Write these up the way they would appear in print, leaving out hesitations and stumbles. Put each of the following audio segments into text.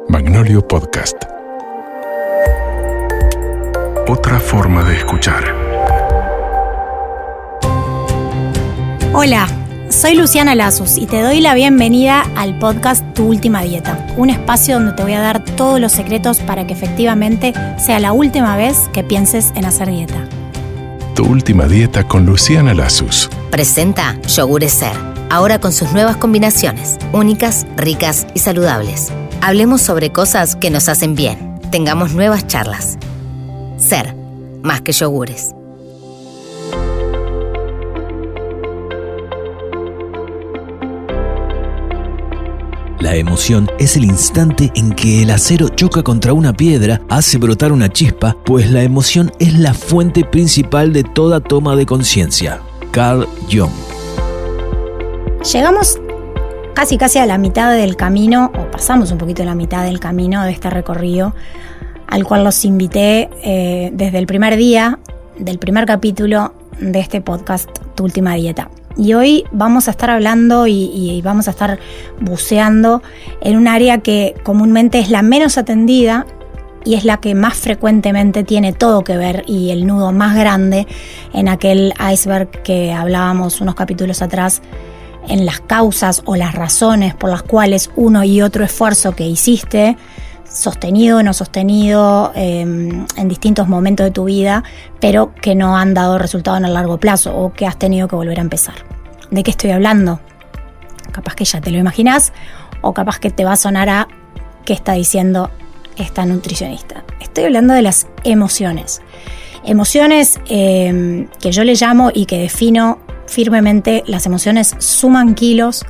Magnolio Podcast. Otra forma de escuchar. Hola, soy Luciana Lazus y te doy la bienvenida al podcast Tu Última Dieta, un espacio donde te voy a dar todos los secretos para que efectivamente sea la última vez que pienses en hacer dieta. Tu Última Dieta con Luciana Lazus. Presenta Yogures Ser, ahora con sus nuevas combinaciones, únicas, ricas y saludables. Hablemos sobre cosas que nos hacen bien. Tengamos nuevas charlas. Ser, más que yogures. La emoción es el instante en que el acero choca contra una piedra, hace brotar una chispa, pues la emoción es la fuente principal de toda toma de conciencia. Carl Jung. Llegamos casi a la mitad del camino, o pasamos un poquito la mitad del camino de este recorrido, al cual los invité desde el primer día del primer capítulo de este podcast, Tu Última Dieta. Y hoy vamos a estar hablando y vamos a estar buceando en un área que comúnmente es la menos atendida y es la que más frecuentemente tiene todo que ver y el nudo más grande en aquel iceberg que hablábamos unos capítulos atrás, en las causas o las razones por las cuales uno y otro esfuerzo que hiciste, sostenido o no sostenido, en distintos momentos de tu vida, pero que no han dado resultado en el largo plazo o que has tenido que volver a empezar. ¿De qué estoy hablando? Capaz que ya te lo imaginás o capaz que te va a sonar a qué está diciendo esta nutricionista. Estoy hablando de las emociones. Emociones que yo le llamo y que defino firmemente, las emociones suman kilos.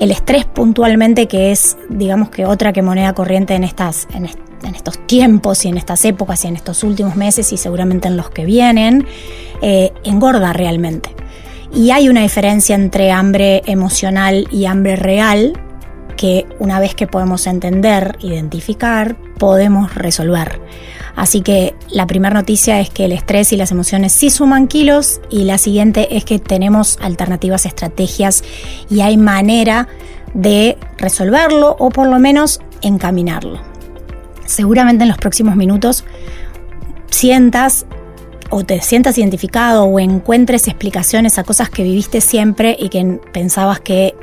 El estrés puntualmente, que es, digamos que otra que moneda corriente en estos tiempos y en estas épocas y en estos últimos meses y seguramente en los que vienen, engorda realmente. Y hay una diferencia entre hambre emocional y hambre real que una vez que podemos entender, identificar, podemos resolver. Así que la primera noticia es que el estrés y las emociones sí suman kilos y la siguiente es que tenemos alternativas, estrategias y hay manera de resolverlo o por lo menos encaminarlo. Seguramente en los próximos minutos te sientas identificado o encuentres explicaciones a cosas que viviste siempre y que pensabas que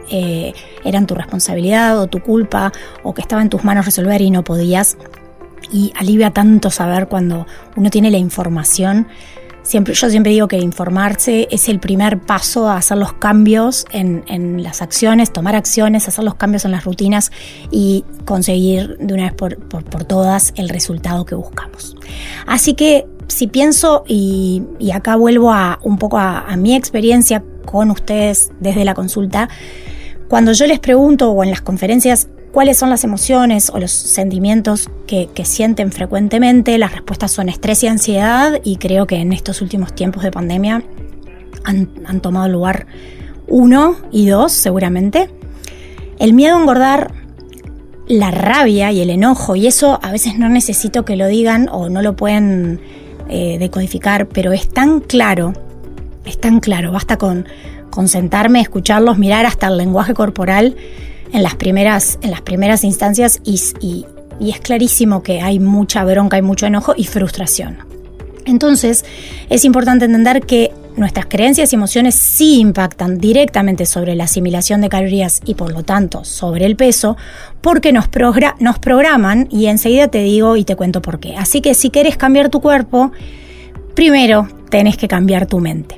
eran tu responsabilidad o tu culpa o que estaba en tus manos resolver y no podías. Y alivia tanto saber cuando uno tiene la información. Yo siempre digo que informarse es el primer paso a hacer los cambios en las acciones, tomar acciones, hacer los cambios en las rutinas y conseguir de una vez por todas el resultado que buscamos. Así que si pienso, y acá vuelvo un poco a mi experiencia con ustedes desde la consulta, cuando yo les pregunto o en las conferencias cuáles son las emociones o los sentimientos que sienten frecuentemente, las respuestas son estrés y ansiedad, y creo que en estos últimos tiempos de pandemia han tomado lugar 1 y 2 seguramente. El miedo a engordar, la rabia y el enojo, y eso a veces no necesito que lo digan o no lo pueden decodificar, pero es tan claro, basta con sentarme, escucharlos, mirar hasta el lenguaje corporal en las primeras instancias y es clarísimo que hay mucha bronca, hay mucho enojo y frustración. Entonces es importante entender que nuestras creencias y emociones sí impactan directamente sobre la asimilación de calorías y por lo tanto sobre el peso, porque nos programan, y enseguida te digo y te cuento por qué. Así que si querés cambiar tu cuerpo, primero tenés que cambiar tu mente.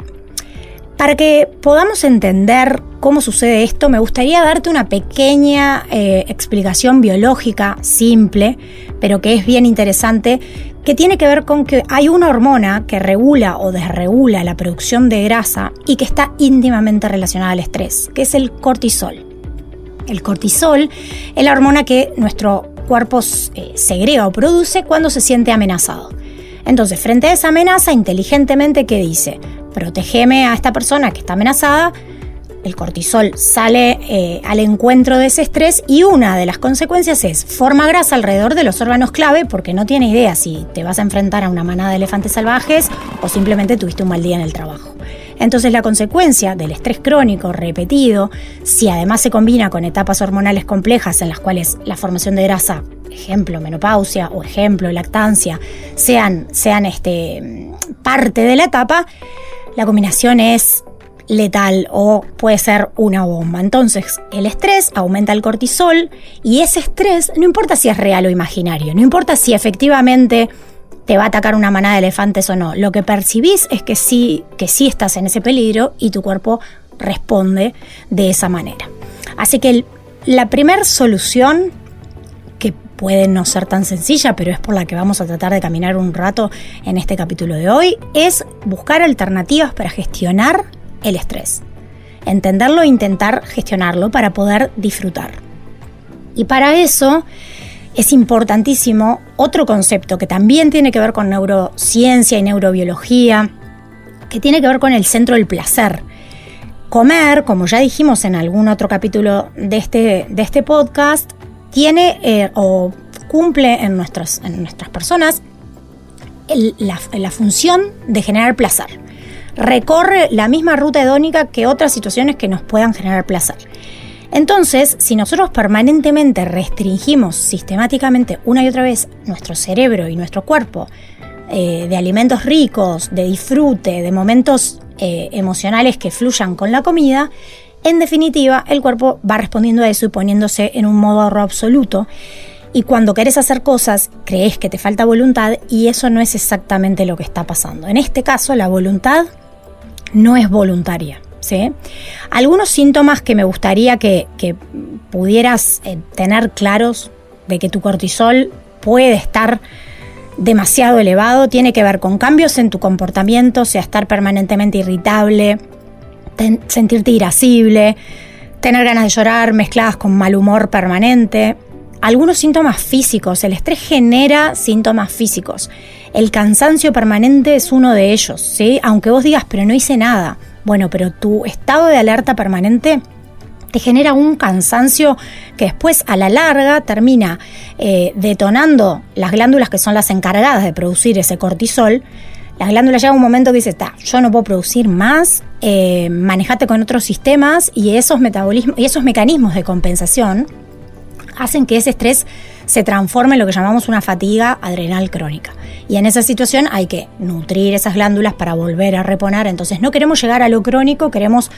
Para que podamos entender cómo sucede esto, me gustaría darte una pequeña explicación biológica simple, pero que es bien interesante, que tiene que ver con que hay una hormona que regula o desregula la producción de grasa y que está íntimamente relacionada al estrés, que es el cortisol. El cortisol es la hormona que nuestro cuerpo segrega o produce cuando se siente amenazado. Entonces, frente a esa amenaza, inteligentemente, ¿qué dice? Protégeme a esta persona que está amenazada. El cortisol sale al encuentro de ese estrés y una de las consecuencias es forma grasa alrededor de los órganos clave porque no tiene idea si te vas a enfrentar a una manada de elefantes salvajes o simplemente tuviste un mal día en el trabajo. Entonces la consecuencia del estrés crónico repetido, si además se combina con etapas hormonales complejas en las cuales la formación de grasa, ejemplo menopausia o ejemplo lactancia, sean parte de la etapa, la combinación es letal o puede ser una bomba. Entonces el estrés aumenta el cortisol y ese estrés, no importa si es real o imaginario, no importa si efectivamente te va a atacar una manada de elefantes o no, lo que percibís es que sí estás en ese peligro y tu cuerpo responde de esa manera. Así que la primera solución, que puede no ser tan sencilla, pero es por la que vamos a tratar de caminar un rato en este capítulo de hoy, es buscar alternativas para gestionar el estrés, entenderlo e intentar gestionarlo para poder disfrutar. Y para eso es importantísimo otro concepto que también tiene que ver con neurociencia y neurobiología, que tiene que ver con el centro del placer. Comer, como ya dijimos en algún otro capítulo de este podcast, tiene o cumple en nuestras personas la función de generar placer. Recorre la misma ruta hedónica que otras situaciones que nos puedan generar placer. Entonces, si nosotros permanentemente restringimos sistemáticamente una y otra vez nuestro cerebro y nuestro cuerpo de alimentos ricos, de disfrute, de momentos emocionales que fluyan con la comida, en definitiva el cuerpo va respondiendo a eso y poniéndose en un modo ahorro absoluto. Y cuando querés hacer cosas, crees que te falta voluntad y eso no es exactamente lo que está pasando. En este caso, la voluntad no es voluntaria, ¿sí? Algunos síntomas que me gustaría que pudieras tener claros de que tu cortisol puede estar demasiado elevado, tiene que ver con cambios en tu comportamiento, o sea, estar permanentemente irritable, sentirte irascible, tener ganas de llorar mezcladas con mal humor permanente. Algunos síntomas físicos, el estrés genera síntomas físicos. El cansancio permanente es uno de ellos, ¿sí? Aunque vos digas, pero no hice nada. Bueno, pero tu estado de alerta permanente te genera un cansancio que después a la larga termina detonando las glándulas que son las encargadas de producir ese cortisol. Las glándulas llega un momento que dice, yo no puedo producir más, manejate con otros sistemas y esos mecanismos de compensación hacen que ese estrés se transforme en lo que llamamos una fatiga adrenal crónica. Y en esa situación hay que nutrir esas glándulas para volver a reponer. Entonces no queremos llegar a lo crónico, queremos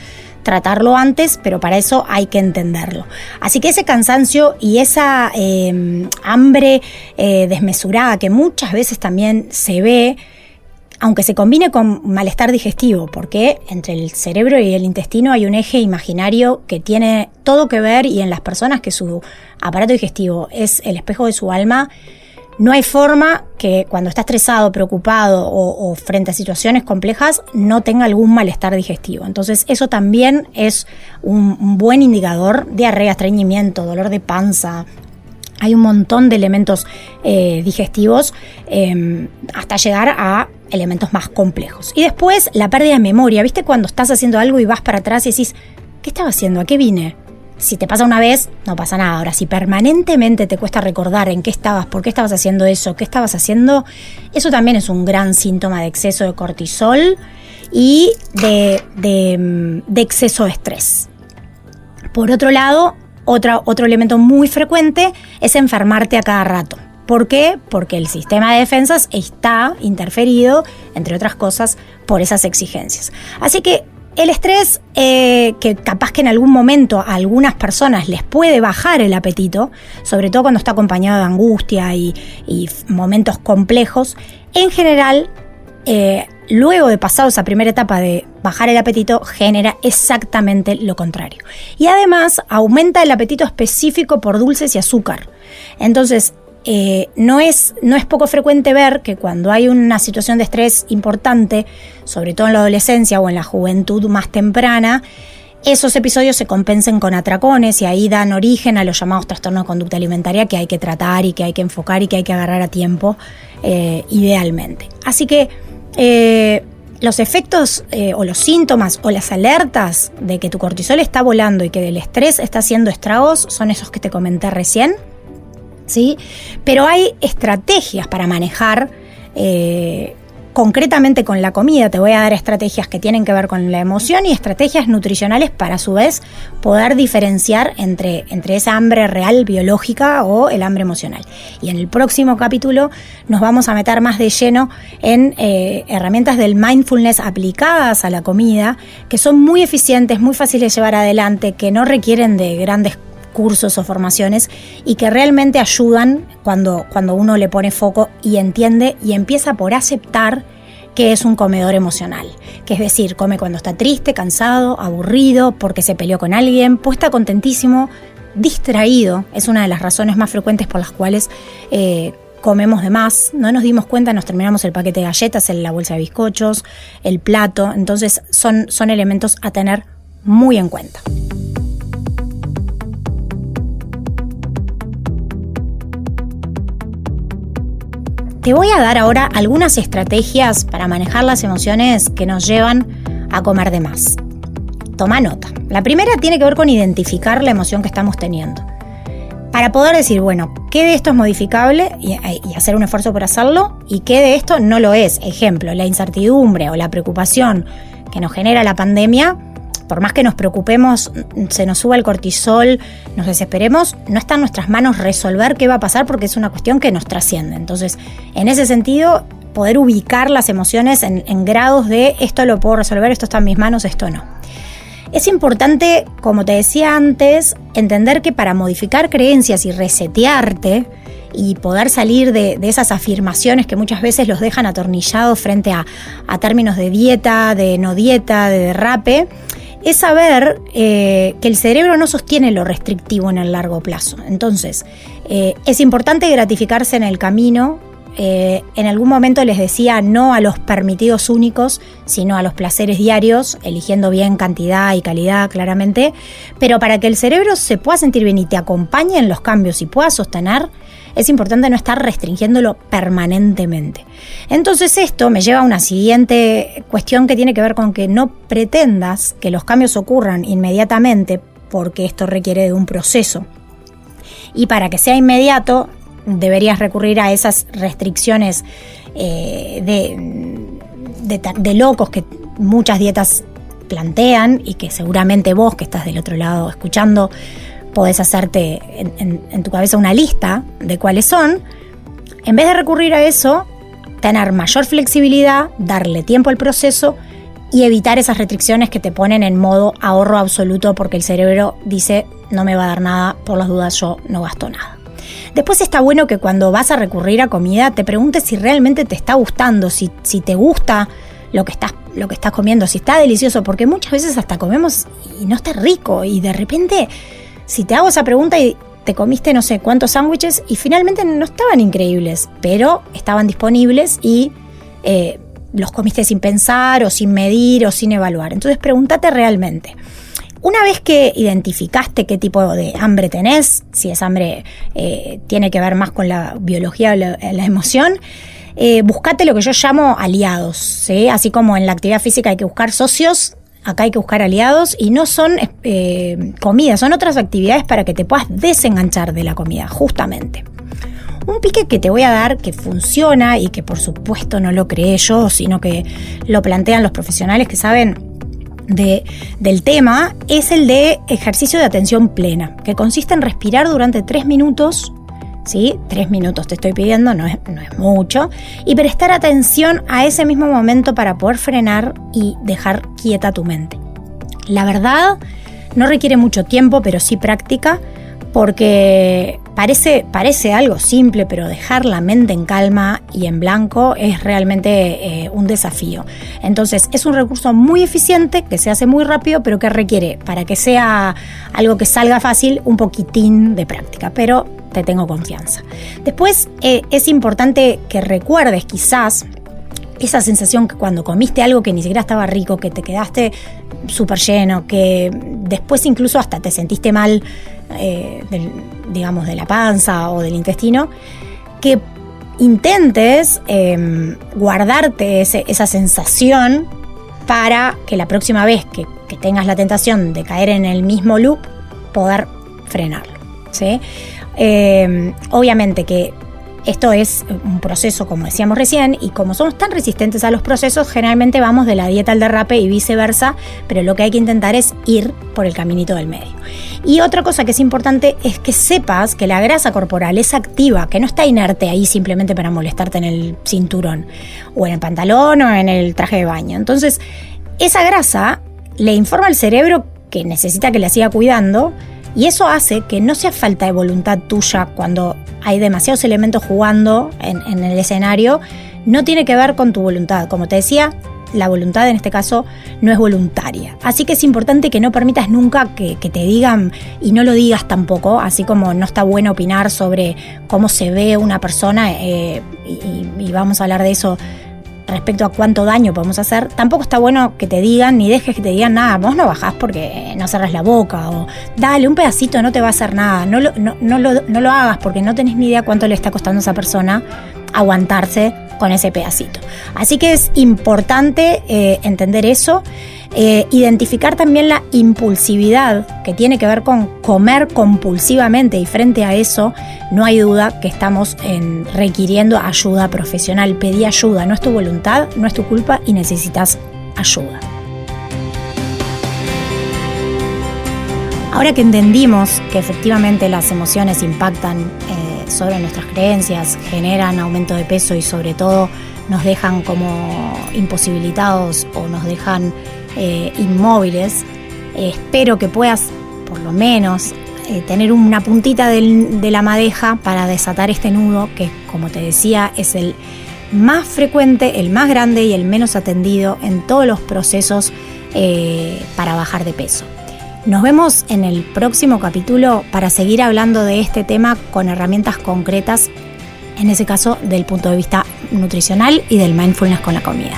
tratarlo antes, pero para eso hay que entenderlo. Así que ese cansancio y esa hambre desmesurada que muchas veces también se ve, aunque se combine con malestar digestivo, porque entre el cerebro y el intestino hay un eje imaginario que tiene todo que ver, y en las personas que su aparato digestivo es el espejo de su alma, no hay forma que cuando está estresado, preocupado o frente a situaciones complejas no tenga algún malestar digestivo. Entonces eso también es un buen indicador: diarrea, estreñimiento, dolor de panza. Hay un montón de elementos digestivos hasta llegar a elementos más complejos. Y después la pérdida de memoria. ¿Viste cuando estás haciendo algo y vas para atrás y decís, ¿qué estaba haciendo? ¿A qué vine? Si te pasa una vez, no pasa nada. Ahora, si permanentemente te cuesta recordar en qué estabas, por qué estabas haciendo eso, qué estabas haciendo, eso también es un gran síntoma de exceso de cortisol y de exceso de estrés. Por otro lado, otro elemento muy frecuente es enfermarte a cada rato. ¿Por qué? Porque el sistema de defensas está interferido, entre otras cosas, por esas exigencias. Así que el estrés, que capaz que en algún momento a algunas personas les puede bajar el apetito, sobre todo cuando está acompañado de angustia y momentos complejos, en general, luego de pasado esa primera etapa de bajar el apetito, genera exactamente lo contrario. Y además aumenta el apetito específico por dulces y azúcar. Entonces, no es poco frecuente ver que cuando hay una situación de estrés importante, sobre todo en la adolescencia o en la juventud más temprana, esos episodios se compensen con atracones y ahí dan origen a los llamados trastornos de conducta alimentaria que hay que tratar y que hay que enfocar y que hay que agarrar a tiempo, idealmente. Así que los efectos o los síntomas o las alertas de que tu cortisol está volando y que del estrés está haciendo estragos son esos que te comenté recién, ¿sí? Pero hay estrategias para manejar concretamente con la comida te voy a dar estrategias que tienen que ver con la emoción y estrategias nutricionales para a su vez poder diferenciar entre esa hambre real biológica o el hambre emocional. Y en el próximo capítulo nos vamos a meter más de lleno en herramientas del mindfulness aplicadas a la comida, que son muy eficientes, muy fáciles de llevar adelante, que no requieren de grandes cursos o formaciones y que realmente ayudan cuando uno le pone foco y entiende y empieza por aceptar que es un comedor emocional, que es decir, come cuando está triste, cansado, aburrido, porque se peleó con alguien, pues está contentísimo, distraído. Es una de las razones más frecuentes por las cuales comemos de más, no nos dimos cuenta, nos terminamos el paquete de galletas, la bolsa de bizcochos, el plato. Entonces son elementos a tener muy en cuenta. Te voy a dar ahora algunas estrategias para manejar las emociones que nos llevan a comer de más. Toma nota. La primera tiene que ver con identificar la emoción que estamos teniendo. Para poder decir, bueno, ¿qué de esto es modificable? Y hacer un esfuerzo por hacerlo. ¿Y qué de esto no lo es? Ejemplo, la incertidumbre o la preocupación que nos genera la pandemia. Por más que nos preocupemos, se nos suba el cortisol, nos desesperemos, no está en nuestras manos resolver qué va a pasar porque es una cuestión que nos trasciende. Entonces, en ese sentido, poder ubicar las emociones en grados de esto lo puedo resolver, esto está en mis manos, esto no. Es importante, como te decía antes, entender que para modificar creencias y resetearte y poder salir de esas afirmaciones que muchas veces los dejan atornillados frente a términos de dieta, de no dieta, de derrape, es saber que el cerebro no sostiene lo restrictivo en el largo plazo. Entonces, es importante gratificarse en el camino. En algún momento les decía no a los permitidos únicos, sino a los placeres diarios, eligiendo bien cantidad y calidad claramente, pero para que el cerebro se pueda sentir bien y te acompañe en los cambios y pueda sostener, es importante no estar restringiéndolo permanentemente. Entonces esto me lleva a una siguiente cuestión que tiene que ver con que no pretendas que los cambios ocurran inmediatamente, porque esto requiere de un proceso. Y para que sea inmediato, deberías recurrir a esas restricciones de locos que muchas dietas plantean y que seguramente vos que estás del otro lado escuchando podés hacerte en tu cabeza una lista de cuáles son. En vez de recurrir a eso, tener mayor flexibilidad, darle tiempo al proceso y evitar esas restricciones que te ponen en modo ahorro absoluto porque el cerebro dice no me va a dar nada, por las dudas yo no gasto nada. Después está bueno que cuando vas a recurrir a comida te preguntes si realmente te está gustando, si te gusta lo que estás comiendo, si está delicioso, porque muchas veces hasta comemos y no está rico y de repente si te hago esa pregunta y te comiste no sé cuántos sándwiches y finalmente no estaban increíbles, pero estaban disponibles y los comiste sin pensar o sin medir o sin evaluar. Entonces pregúntate realmente. Una vez que identificaste qué tipo de hambre tenés, si esa hambre tiene que ver más con la biología o la emoción, buscate lo que yo llamo aliados, ¿sí? Así como en la actividad física hay que buscar socios, acá hay que buscar aliados y no son comida, son otras actividades para que te puedas desenganchar de la comida, justamente. Un pique que te voy a dar que funciona y que por supuesto no lo creé yo, sino que lo plantean los profesionales que saben del tema, es el de ejercicio de atención plena, que consiste en respirar durante 3 minutos, ¿sí? 3 minutos te estoy pidiendo, no es mucho, y prestar atención a ese mismo momento para poder frenar y dejar quieta tu mente. La verdad, no requiere mucho tiempo, pero sí práctica, porque parece algo simple, pero dejar la mente en calma y en blanco es realmente un desafío. Entonces es un recurso muy eficiente, que se hace muy rápido, pero que requiere, para que sea algo que salga fácil, un poquitín de práctica, pero te tengo confianza. Después es importante que recuerdes quizás esa sensación que cuando comiste algo que ni siquiera estaba rico, que te quedaste súper lleno, que después incluso hasta te sentiste mal, de la panza o del intestino, que intentes guardarte esa sensación para que la próxima vez que tengas la tentación de caer en el mismo loop, poder frenarlo, ¿sí? Obviamente que Esto es un proceso, como decíamos recién, y como somos tan resistentes a los procesos, generalmente vamos de la dieta al derrape y viceversa, pero lo que hay que intentar es ir por el caminito del medio. Y otra cosa que es importante es que sepas que la grasa corporal es activa, que no está inerte ahí simplemente para molestarte en el cinturón, o en el pantalón, o en el traje de baño. Entonces, esa grasa le informa al cerebro que necesita que la siga cuidando, y eso hace que no sea falta de voluntad tuya cuando hay demasiados elementos jugando en el escenario. No tiene que ver con tu voluntad. Como te decía, la voluntad en este caso no es voluntaria. Así que es importante que no permitas nunca que te digan, y no lo digas tampoco, así como no está bueno opinar sobre cómo se ve una persona, y vamos a hablar de eso respecto a cuánto daño podemos hacer. Tampoco está bueno que te digan, ni dejes que te digan nada, vos no bajás porque no cerrás la boca, o dale, un pedacito no te va a hacer nada, no lo hagas porque no tenés ni idea cuánto le está costando a esa persona aguantarse con ese pedacito. Así que es importante entender eso, identificar también la impulsividad que tiene que ver con comer compulsivamente, y frente a eso no hay duda que estamos requiriendo ayuda profesional. Pedí ayuda, no es tu voluntad, no es tu culpa y necesitas ayuda. Ahora que entendimos que efectivamente las emociones impactan sobre nuestras creencias, generan aumento de peso y sobre todo nos dejan como imposibilitados o nos dejan inmóviles, espero que puedas por lo menos tener una puntita de la madeja para desatar este nudo que, como te decía, es el más frecuente, el más grande y el menos atendido en todos los procesos para bajar de peso. Nos vemos en el próximo capítulo para seguir hablando de este tema con herramientas concretas, en ese caso del punto de vista nutricional y del mindfulness con la comida.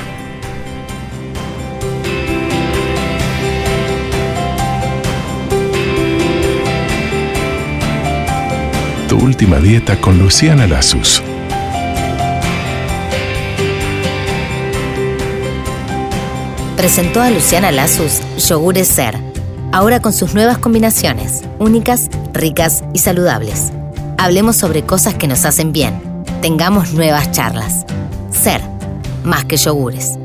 Tu última dieta con Luciana Lasus. Presentó a Luciana Lasus Yogures Ser, ahora con sus nuevas combinaciones, únicas, ricas y saludables. Hablemos sobre cosas que nos hacen bien. Tengamos nuevas charlas. Ser, más que yogures.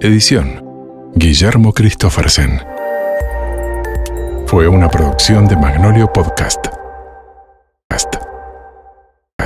Edición: Guillermo Christoffersen. Fue una producción de Magnolio Podcast.